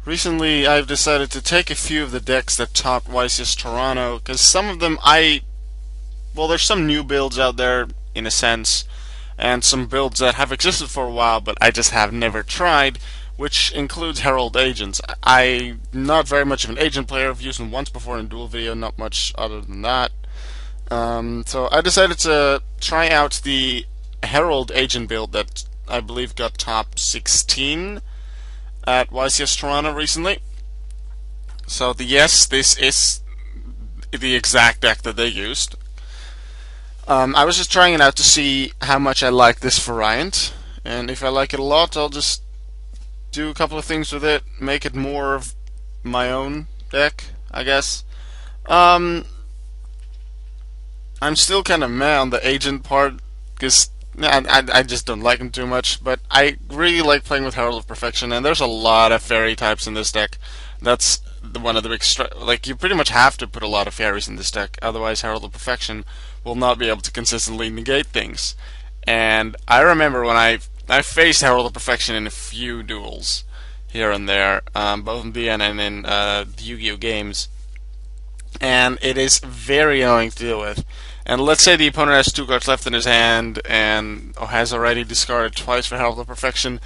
Recently, I've decided to take a few of the decks that topped YCS Toronto, because some of them well, there's some new builds out there, in a sense, and some builds that have existed for a while, but I just have never tried, which includes Herald Agents. I'm not very much of an agent player. I've used them once before in a Duel video, not much other than that. So I decided to try out the Herald Agent build that I believe got top 16 at YCS Toronto recently. So yes, this is the exact deck that they used. I was just trying it out to see how much I like this variant, and if I like it a lot, I'll just do a couple of things with it, make it more of my own deck, I guess. I'm still kind of meh on the agent part, because I just don't like him too much, but I really like playing with Herald of Perfection, and there's a lot of fairy types in this deck. That's one of the big like, you pretty much have to put a lot of fairies in this deck, otherwise Herald of Perfection will not be able to consistently negate things. And I remember when I faced Herald of Perfection in a few duels here and there, both in DN and in the Yu-Gi-Oh games, and it is very annoying to deal with. And let's say the opponent has 2 cards left in his hand and has already discarded twice for Herald of Perfection.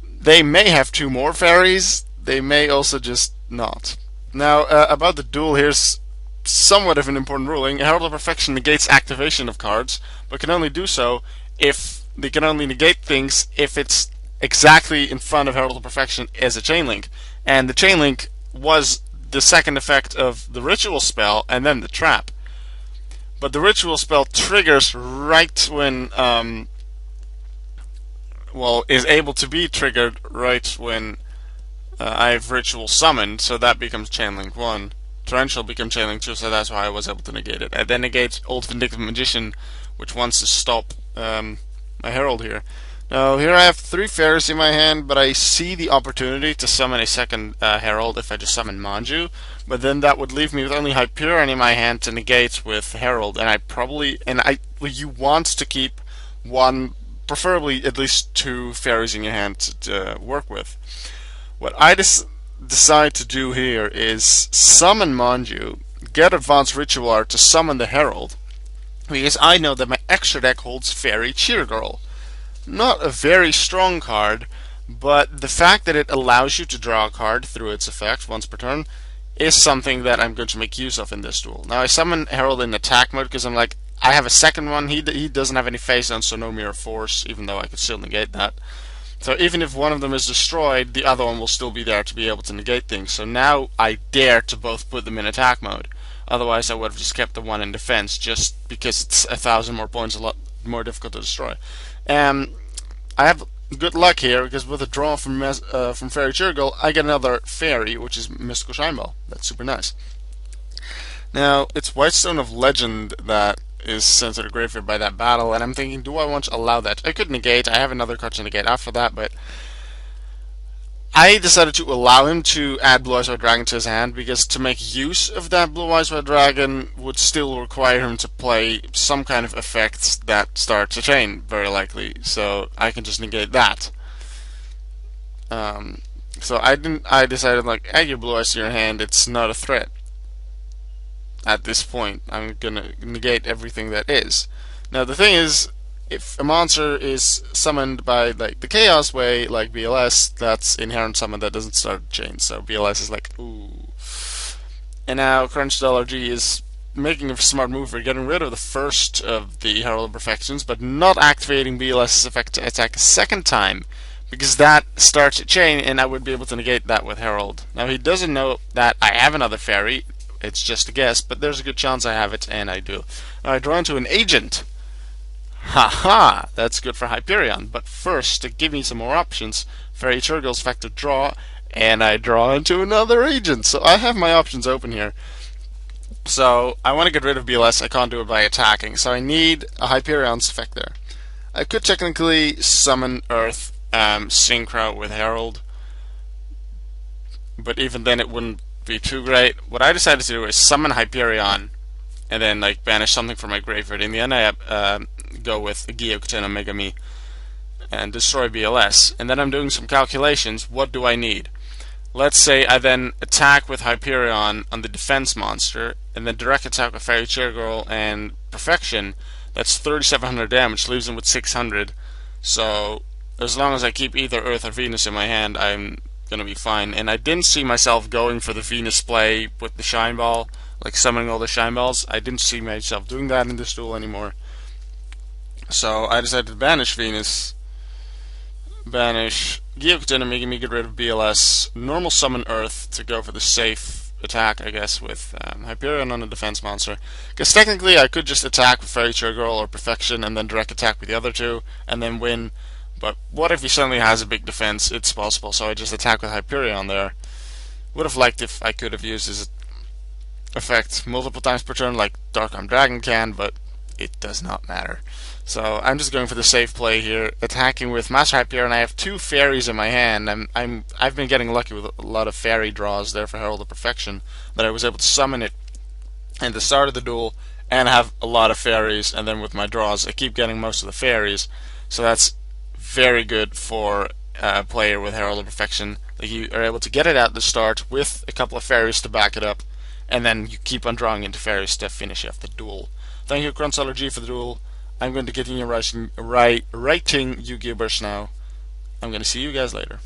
They may have 2 more fairies, they may also just not. Now, about the duel, here's somewhat of an important ruling. Herald of Perfection negates activation of cards, but can only do so if they can only negate things if it's exactly in front of Herald of Perfection as a chain link. And the chain link was the second effect of the ritual spell and then the trap. But the ritual spell triggers right when, well, is able to be triggered right when I've ritual summoned, so that becomes chain link 1. Torrential becomes chain link 2, so that's why I was able to negate it. I then negate Old Vindictive Magician, which wants to stop my Herald here. Now, here I have 3 fairies in my hand, but I see the opportunity to summon a second Herald if I just summon Manju, but then that would leave me with only Hyperion in my hand to negate with Herald, and you want to keep one, preferably at least 2 fairies in your hand to work with. What I decide to do here is summon Manju, get Advanced Ritual Art to summon the Herald, because I know that my extra deck holds Fairy Cheer Girl. Not a very strong card, but the fact that it allows you to draw a card through its effect once per turn is something that I'm going to make use of in this duel. Now I summon Herald in attack mode because I'm like, I have a second one, he doesn't have any face on, so no Mirror Force, even though I could still negate that. So even if one of them is destroyed, the other one will still be there to be able to negate things. So now I dare to both put them in attack mode. Otherwise I would have just kept the one in defense, just because it's 1,000 more points, a lot more difficult to destroy. I have good luck here, because with a draw from Fairy Cheer Girl, I get another fairy, which is Mystical Shineball. That's super nice. Now, it's Whitestone of Legend that is sent to the graveyard by that battle, and I'm thinking, do I want to allow that? I could negate, I have another card to negate after that, but I decided to allow him to add Blue Eyes White Dragon to his hand, because to make use of that Blue Eyes White Dragon would still require him to play some kind of effects that starts a chain, very likely, so I can just negate that. So I decided, like, add your Blue Eyes to your hand, it's not a threat. At this point, I'm gonna negate everything that is. Now the thing is, if a monster is summoned by, like, the Chaos way, like BLS, that's inherent summon, that doesn't start a chain, so BLS is like, ooh. And now Crunch$G is making a smart move for getting rid of the first of the Herald of Perfections, but not activating BLS's effect to attack a second time, because that starts a chain, and I would be able to negate that with Herald. Now he doesn't know that I have another fairy, it's just a guess, but there's a good chance I have it, and I do. Now I draw into an agent. Haha, that's good for Hyperion, but first, to give me some more options, Fairy Cheer Girl's effective draw, and I draw into another agent, so I have my options open here. So, I want to get rid of BLS, I can't do it by attacking, so I need a Hyperion's effect there. I could technically summon Earth, Synchro with Herald, but even then it wouldn't be too great. What I decided to do is summon Hyperion, and then, like, banish something from my graveyard. In the end, I go with Gyokuten Omega Me and destroy BLS. And then I'm doing some calculations. What do I need? let's say I then attack with Hyperion on the defense monster, and then direct attack with Fairy Chair Girl and Perfection. That's 3,700 damage, leaves him with 600. So as long as I keep either Earth or Venus in my hand, I'm gonna be fine. And I didn't see myself going for the Venus play with the Shine Ball, like summoning all the Shine Balls. I didn't see myself doing that in this duel anymore. So I decided to banish Venus, banish Gyokuten, and make me get rid of BLS, normal summon Earth to go for the safe attack, I guess, with Hyperion on a defense monster. Because technically I could just attack with Fairy Chair Girl or Perfection and then direct attack with the other two and then win. But what if he suddenly has a big defense? It's possible, so I just attack with Hyperion there. Would have liked if I could have used his effect multiple times per turn like Dark Arm Dragon can, but it does not matter. So I'm just going for the safe play here, attacking with Master Hyperion. I have two fairies in my hand. I've been getting lucky with a lot of fairy draws there for Herald of Perfection, that I was able to summon it at the start of the duel and have a lot of fairies, and then with my draws I keep getting most of the fairies. So that's very good for a player with Herald of Perfection. Like, you are able to get it at the start with a couple of fairies to back it up, and then you keep on drawing into fairies to finish off the duel. Thank you, Grunsteller G, for the duel. I'm going to continue writing Yu-Gi-Oh! Burst now. I'm going to see you guys later.